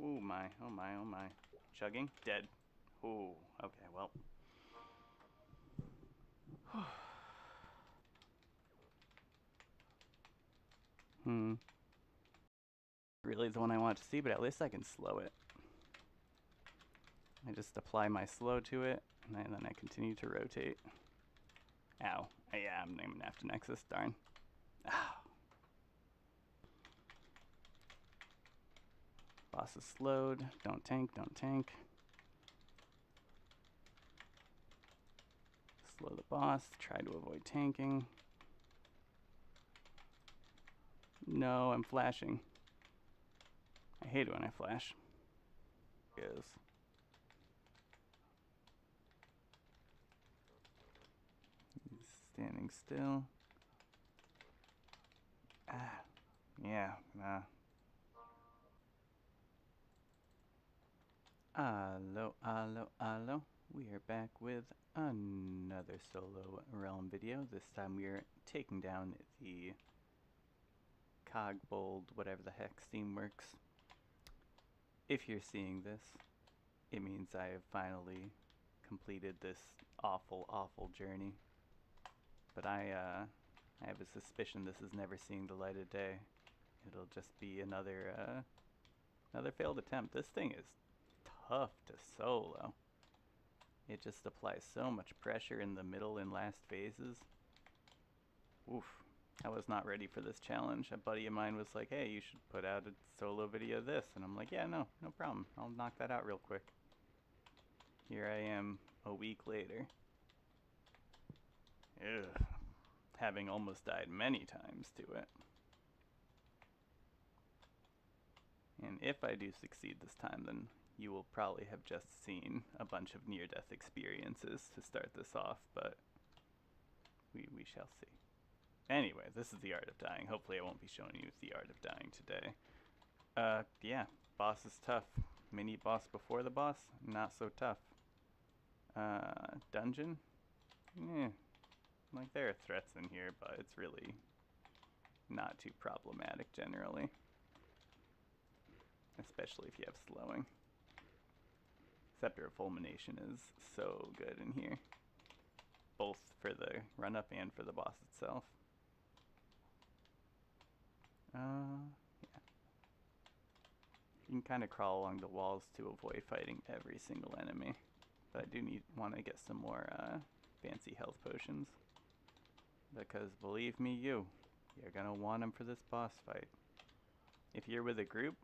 Ooh, my. Oh, my. Oh, my. Chugging. Dead. Ooh. Okay, well. Really the one I want to see, but at least I can slow it. I just apply my slow to it, and then I continue to rotate. Ow. Yeah, I'm gonna have to nexus. Darn. Ow. Boss is slowed. Don't tank, don't tank. Slow the boss. Try to avoid tanking. No, I'm flashing. I hate it when I flash. Goes. He's standing still. Ah, yeah, nah. Allo, allo, allo. We are back with another solo realm video. This time we are taking down the Cogbold, whatever the heck, Steamworks. If you're seeing this, it means I have finally completed this awful, awful journey. But I have a suspicion this is never seeing the light of day. It'll just be another failed attempt. This thing is tough to solo. It just applies so much pressure in the middle and last phases. Oof. I was not ready for this challenge. A buddy of mine was like, hey, you should put out a solo video of this. And I'm like, yeah, no problem. I'll knock that out real quick. Here I am a week later. Ugh. Having almost died many times to it. And if I do succeed this time, then you will probably have just seen a bunch of near-death experiences to start this off, but we shall see. Anyway, this is the Art of Dying. Hopefully I won't be showing you the Art of Dying today. Yeah, boss is tough. Mini boss before the boss, not so tough. Dungeon? Eh. Like, there are threats in here, but it's really not too problematic generally. Especially if you have slowing. Scepter of Fulmination is so good in here. Both for the run-up and for the boss itself. Yeah. You can kind of crawl along the walls to avoid fighting every single enemy. But I do want to get some more fancy health potions. Because believe me, you're gonna want them for this boss fight. If you're with a group,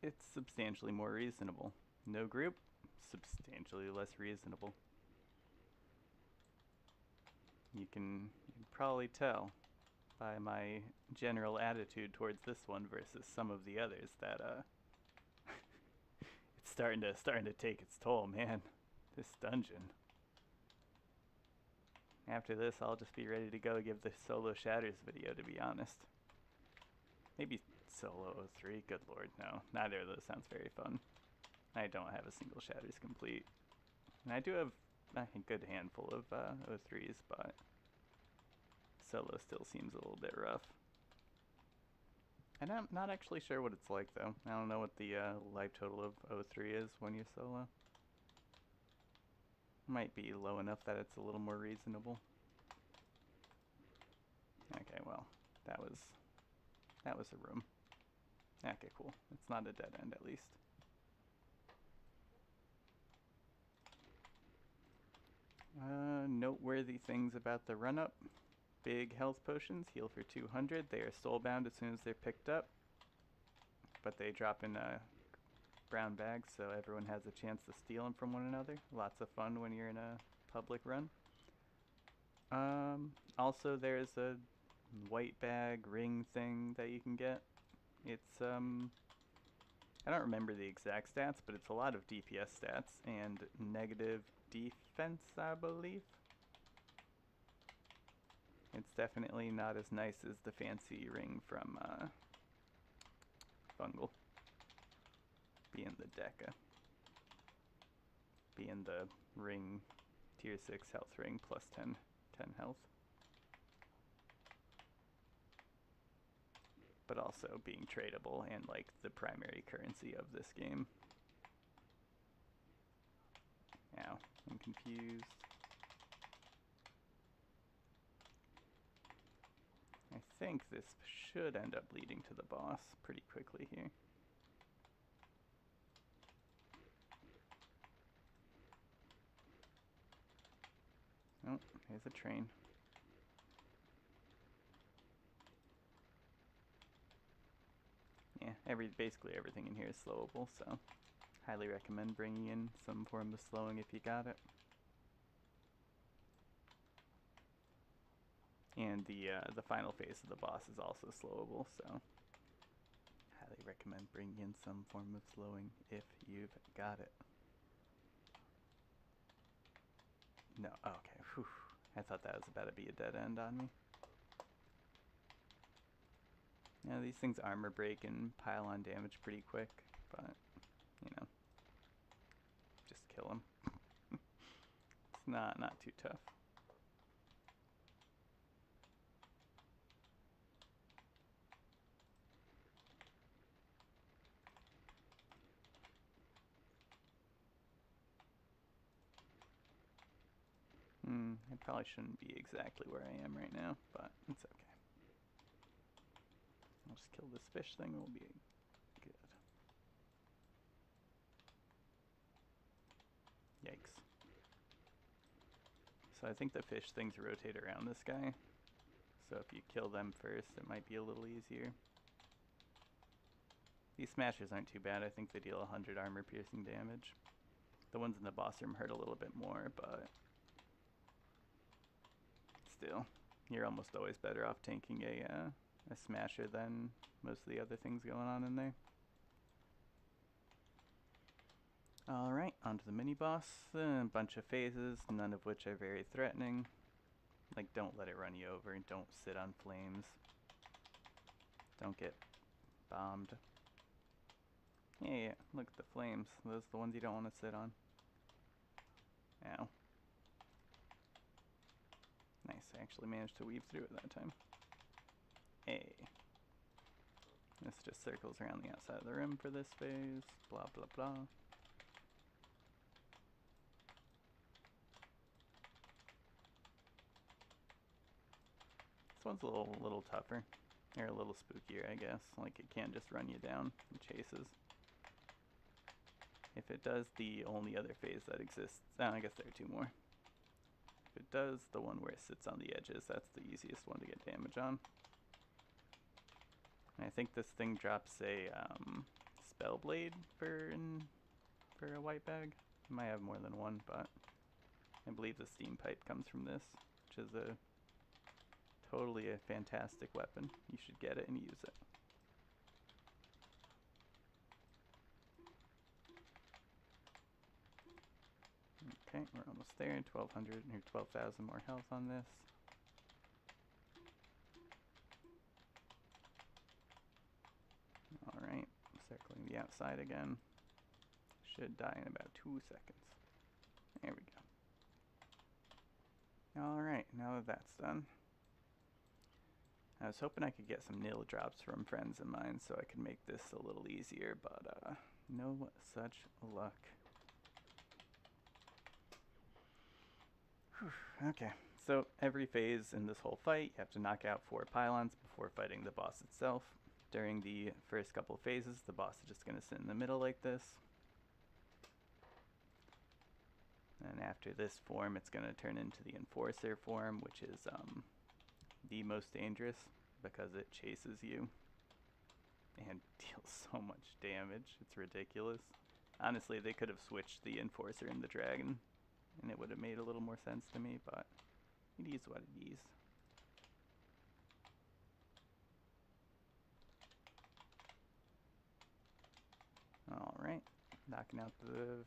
it's substantially more reasonable. No group, substantially less reasonable. You can probably tell by my general attitude towards this one versus some of the others that it's starting to take its toll, man. This dungeon. After this, I'll just be ready to go give the Solo Shatters video, to be honest. Maybe Solo 03, good lord, no. Neither of those sounds very fun. I don't have a single Shatters complete. And I do have a good handful of 03s, but Solo still seems a little bit rough. And I'm not actually sure what it's like, though. I don't know what the life total of 03 is when you solo. Might be low enough that it's a little more reasonable. Okay, well, that was a room. Okay, cool. It's not a dead end, at least. Noteworthy things about the run-up. Big health potions, heal for 200. They are soulbound as soon as they're picked up. But they drop in brown bags, so everyone has a chance to steal them from one another. Lots of fun when you're in a public run. Also, there's a white bag ring thing that you can get. It's, I don't remember the exact stats, but it's a lot of DPS stats and negative defense, I believe. It's definitely not as nice as the fancy ring from Fungal. Being the Deca. Being the ring, tier 6 health ring, plus 10 health. but also being tradable and like the primary currency of this game. Ow, I'm confused. I think this should end up leading to the boss pretty quickly here. Oh, there's a train. Yeah, basically everything in here is slowable, so highly recommend bringing in some form of slowing if you got it. And the final phase of the boss is also slowable, so highly recommend bringing in some form of slowing if you've got it. No, okay, whew. I thought that was about to be a dead end on me. Now these things armor break and pile on damage pretty quick, but, you know, just kill them. It's not too tough. I probably shouldn't be exactly where I am right now, but it's okay. I'll just kill this fish thing, we'll be good. Yikes. So I think the fish things rotate around this guy, so if you kill them first, it might be a little easier. These smashers aren't too bad, I think they deal 100 armor piercing damage. The ones in the boss room hurt a little bit more, but still, you're almost always better off tanking a smasher than most of the other things going on in there. Alright, onto the mini-boss. A bunch of phases, none of which are very threatening. Like, don't let it run you over, and don't sit on flames. Don't get bombed. Yeah, look at the flames. Those are the ones you don't want to sit on. Ow. Nice, I actually managed to weave through it that time. Hey. This just circles around the outside of the rim for this phase. Blah, blah, blah. This one's a little tougher. Or a little spookier, I guess. Like, it can't just run you down and chases. If it does the only other phase that exists, I guess there are two more. If it does the one where it sits on the edges, that's the easiest one to get damage on. And I think this thing drops a spell blade for a white bag. It might have more than one, but I believe the steam pipe comes from this, which is totally a fantastic weapon. You should get it and use it. Okay, we're almost there. 1,200 or 12,000 more health on this. Alright, circling the outside again. Should die in about 2 seconds. There we go. Alright, now that that's done. I was hoping I could get some nil drops from friends of mine so I could make this a little easier, but no such luck. Whew, okay, so every phase in this whole fight, you have to knock out 4 pylons before fighting the boss itself. During the first couple of phases, the boss is just going to sit in the middle like this. And after this form, it's going to turn into the Enforcer form, which is the most dangerous because it chases you and deals so much damage. It's ridiculous. Honestly, they could have switched the Enforcer and the Dragon, and it would have made a little more sense to me, but it is what it is. Alright, knocking out the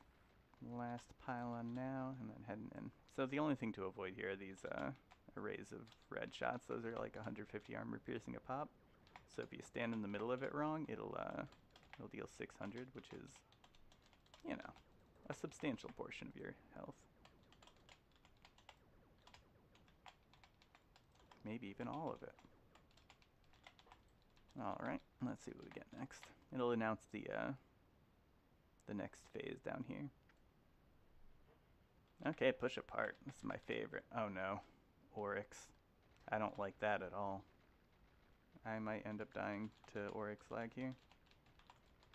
last pylon now, and then heading in. So the only thing to avoid here are these arrays of red shots. Those are like 150 armor piercing a pop. So if you stand in the middle of it wrong, it'll deal 600, which is, you know, a substantial portion of your health. Maybe even all of it. Alright, let's see what we get next. It'll announce the next phase down here. Okay, push apart. This is my favorite. Oh no. Oryx. I don't like that at all. I might end up dying to Oryx lag here.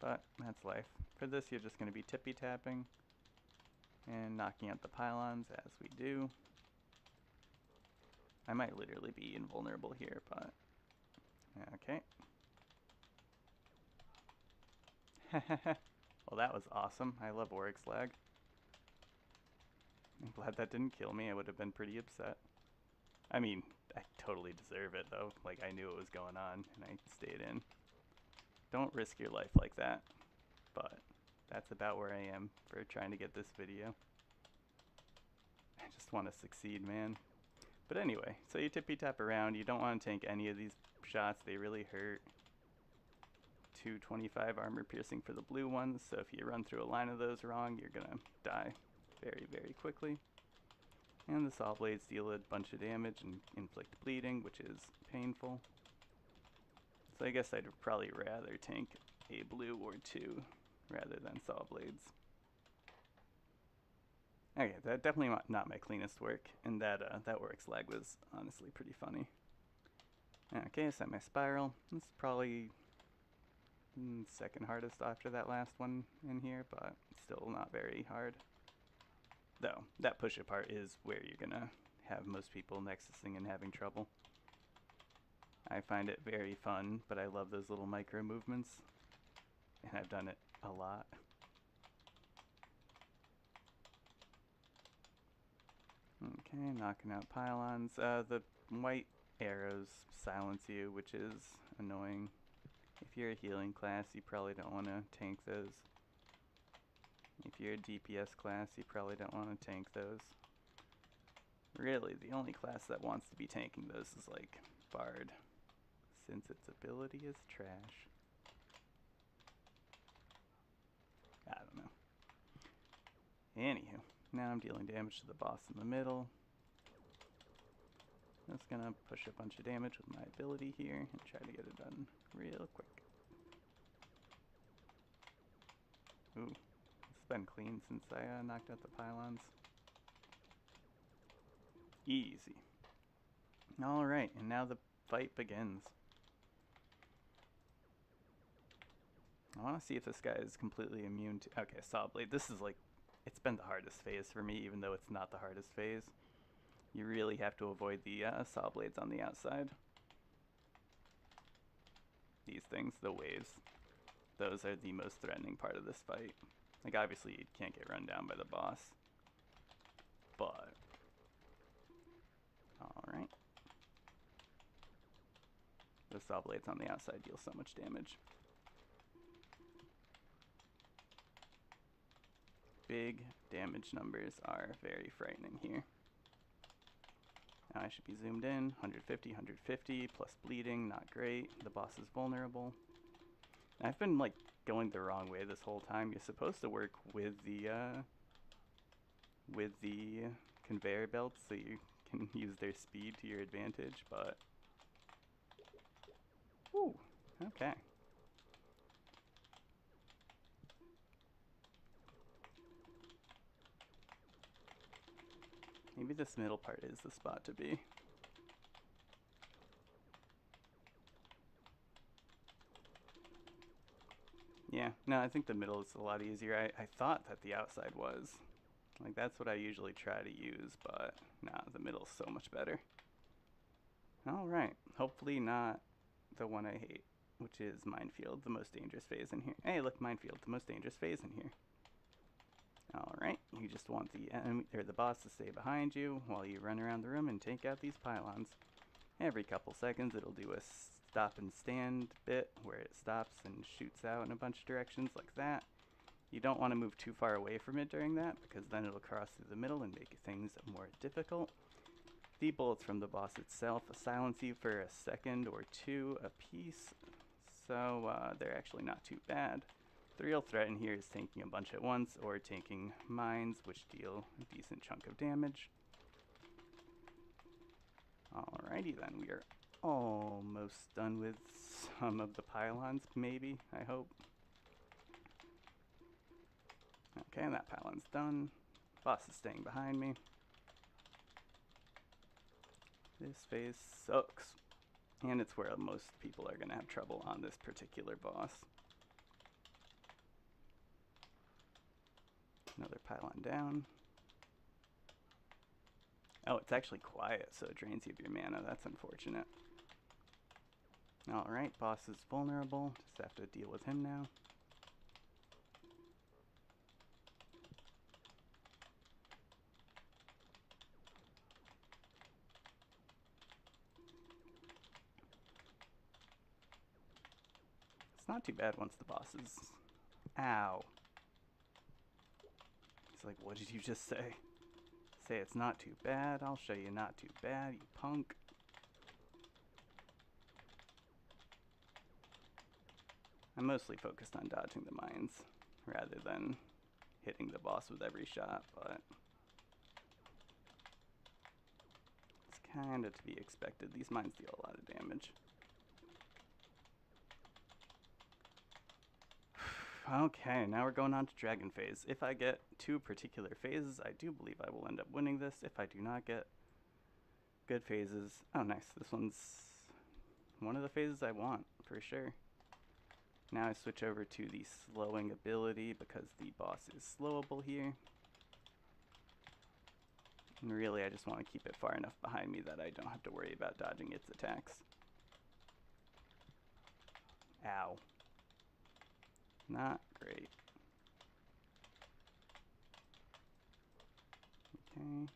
But that's life. For this, you're just going to be tippy-tapping and knocking out the pylons as we do. I might literally be invulnerable here, but... okay. Well, that was awesome. I love Oryx lag. I'm glad that didn't kill me. I would have been pretty upset. I mean, I totally deserve it, though. Like, I knew what was going on, and I stayed in. Don't risk your life like that. But that's about where I am for trying to get this video. I just want to succeed, man. But anyway, so you tippy-tap around. You don't want to tank any of these shots. They really hurt. 225 armor piercing for the blue ones, so if you run through a line of those wrong, you're gonna die very, very quickly. And the saw blades deal a bunch of damage and inflict bleeding, which is painful. So I guess I'd probably rather tank a blue or two rather than saw blades. Okay, that definitely not my cleanest work, and that Oryx lag was honestly pretty funny. Okay, semi-spiral. This is probably second hardest after that last one in here, but still not very hard. Though, that push apart is where you're gonna have most people nexusing and having trouble. I find it very fun, but I love those little micro movements, and I've done it a lot. Okay, knocking out pylons. The white arrows silence you, which is annoying. If you're a healing class, you probably don't want to tank those. If you're a DPS class, you probably don't want to tank those. Really, the only class that wants to be tanking those is like Bard, since its ability is trash. I don't know. Anywho, now I'm dealing damage to the boss in the middle. Just gonna push a bunch of damage with my ability here and try to get it done real quick. Ooh, it's been clean since I knocked out the pylons. Easy. Alright, and now the fight begins. I want to see if this guy is completely immune to... Okay, Saw Blade. This is like... It's been the hardest phase for me, even though it's not the hardest phase. You really have to avoid the Saw Blades on the outside. These things, the waves. Those are the most threatening part of this fight. Like, obviously, you can't get run down by the boss. But... Alright. The Saw Blades on the outside deal so much damage. Big damage numbers are very frightening here. Now I should be zoomed in. 150, 150, plus bleeding, not great. The boss is vulnerable. I've been like going the wrong way this whole time. You're supposed to work with the conveyor belts so you can use their speed to your advantage, but... Ooh, okay. Maybe this middle part is the spot to be. Yeah, no, I think the middle is a lot easier. I thought that the outside was. Like, that's what I usually try to use, but nah, the middle's so much better. Alright, hopefully not the one I hate, which is Minefield, the most dangerous phase in here. Hey, look, Minefield, the most dangerous phase in here. Alright, you just want the enemy, or the boss to stay behind you while you run around the room and take out these pylons. Every couple seconds it'll do a stop and stand bit where it stops and shoots out in a bunch of directions like that. You don't want to move too far away from it during that, because then it'll cross through the middle and make things more difficult. The bullets from the boss itself silence you for a second or two apiece, so they're actually not too bad. The real threat in here is tanking a bunch at once, or tanking mines, which deal a decent chunk of damage. Alrighty then, we are almost done with some of the pylons, maybe, I hope. Okay, that pylon's done. Boss is staying behind me. This phase sucks. And it's where most people are going to have trouble on this particular boss. Another pylon down. Oh, it's actually quiet, so it drains you of your mana. That's unfortunate. Alright, boss is vulnerable. Just have to deal with him now. It's not too bad once the boss is... Ow. He's like, what did you just say? Say it's not too bad. I'll show you not too bad, you punk. I'm mostly focused on dodging the mines rather than hitting the boss with every shot, but it's kind of to be expected. These mines deal a lot of damage. Okay, now we're going on to Dragon Phase. If I get 2 particular phases, I do believe I will end up winning this. If I do not get good phases... Oh, nice. This one's one of the phases I want, for sure. Now I switch over to the slowing ability because the boss is slowable here. And really, I just want to keep it far enough behind me that I don't have to worry about dodging its attacks. Ow. Not great. Okay.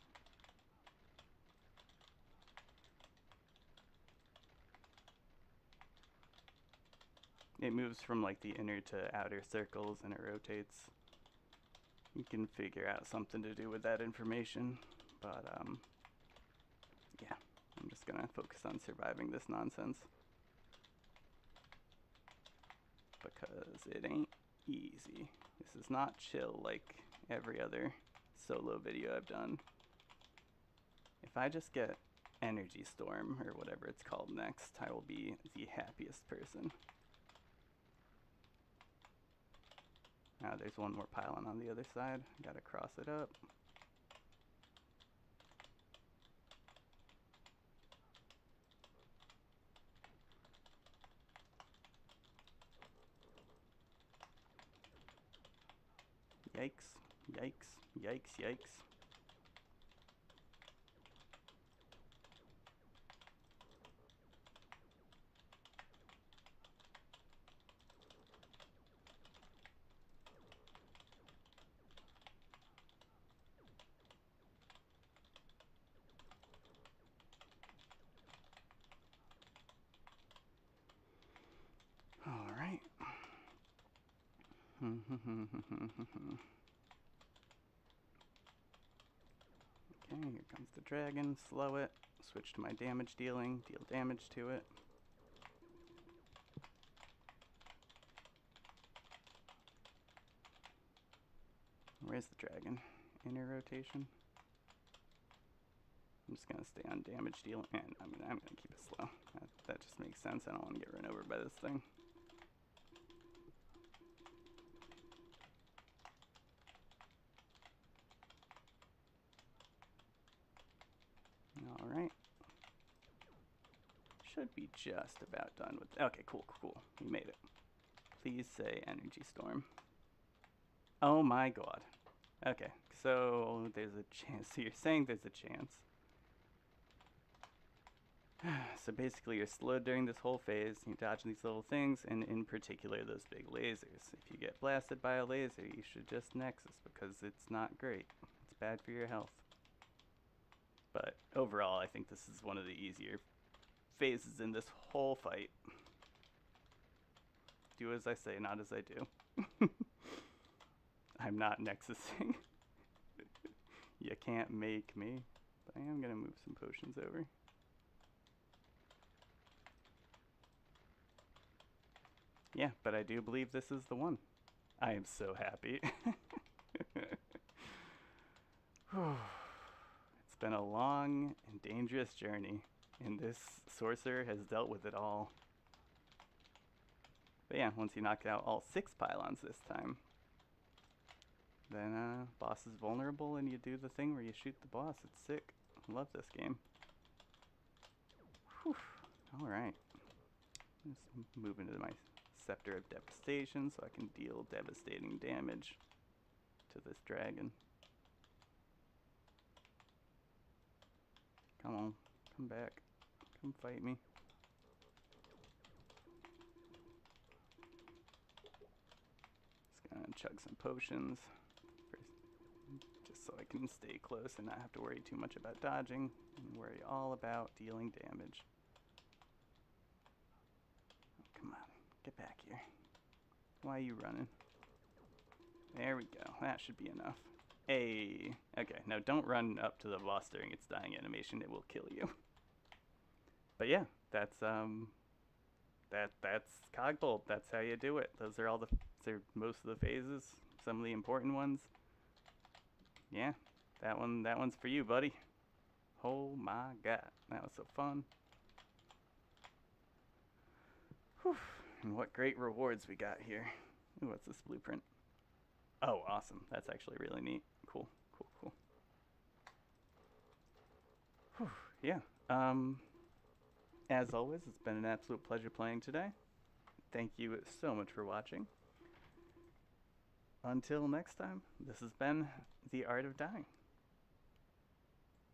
It moves from like the inner to outer circles and it rotates. You can figure out something to do with that information, but yeah, I'm just gonna focus on surviving this nonsense. Because it ain't easy. This is not chill like every other solo video I've done. If I just get Energy Storm, or whatever it's called next, I will be the happiest person. Now there's one more pylon on the other side. Gotta cross it up. Yikes, yikes, yikes, yikes. All right. Okay, here comes the dragon. Slow it. Switch to my damage dealing. Deal damage to it. Where's the dragon? Inner rotation. I'm just gonna stay on damage dealing, and I'm gonna keep it slow. That just makes sense. I don't want to get run over by this thing. All right. Should be just about done with. Okay, cool, cool. We made it. Please say Energy Storm. Oh my god. Okay, so there's a chance. So you're saying there's a chance. So basically you're slowed during this whole phase, you dodge these little things, and in particular those big lasers. If you get blasted by a laser, you should just Nexus, because it's not great. It's bad for your health. But overall, I think this is one of the easier phases in this whole fight. Do as I say, not as I do. I'm not Nexusing. You can't make me. But I am going to move some potions over. Yeah, but I do believe this is the one. I am so happy. It's been a long and dangerous journey, and this sorcerer has dealt with it all. But yeah, once you knock out all 6 pylons this time, then boss is vulnerable and you do the thing where you shoot the boss. It's sick. I love this game. Whew. Alright. Just move into my Scepter of Devastation so I can deal devastating damage to this dragon. Come on. Come back. Come fight me. Just gonna chug some potions. Just so I can stay close and not have to worry too much about dodging. And worry all about dealing damage. Oh, come on. Get back here. Why are you running? There we go. That should be enough. Hey. Okay, now don't run up to the boss during its dying animation. It will kill you. But yeah, that's Cogbolt. That's how you do it. Those are all most of the phases. Some of the important ones. Yeah, that one's for you, buddy. Oh my god, that was so fun. Whew. And what great rewards we got here. Ooh, what's this blueprint? Oh, awesome. That's actually really neat. Cool, cool, cool. Whew. Yeah. As always, it's been an absolute pleasure playing today. Thank you so much for watching. Until next time, this has been The Art of Dying.